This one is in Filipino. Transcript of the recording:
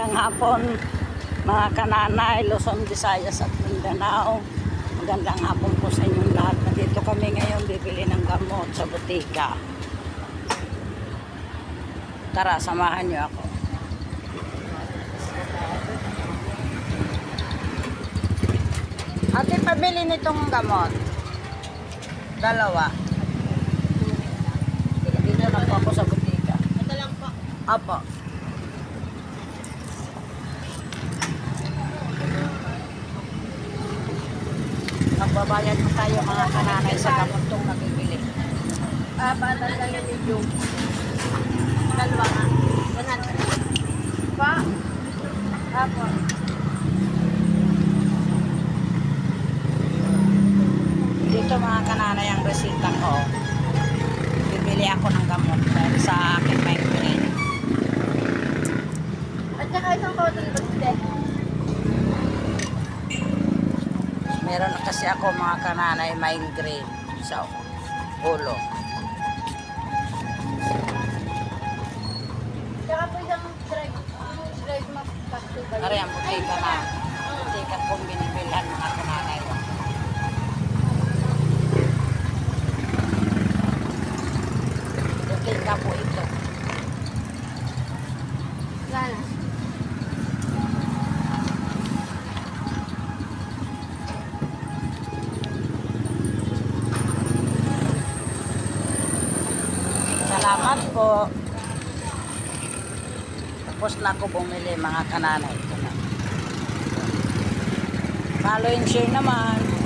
Magandang hapon mga kananay, Luzon, Visayas at Mindanao. Magandang hapon po sa inyong lahat. Nandito kami ngayon bibili ng gamot sa butika. Tara, samahan niyo ako. Ate, pabili nitong gamot. Dalawa. Dito na po ako sa butika. Ito lang po. Apo. Magbabayad mo tayo mga kananay sa gamot tong nabibili. Batal lang yung medium. Dalawa nga. 100. Pa? Apo. Dito mga kananay ang resita ko. Bibili ako ng gamot dahil sa aking migraine. At saka isang cotton bud din. Meron na kasi ako mga kananay migraine sa ulo. Saka po isang drive mag-pasto ba? Ari ang butika na. Butika kong binibilhan mga kananay. Butika po ito. Gana. Salamat po. Tapos na ako bumili mga kananay. Ito na. Follow and share naman.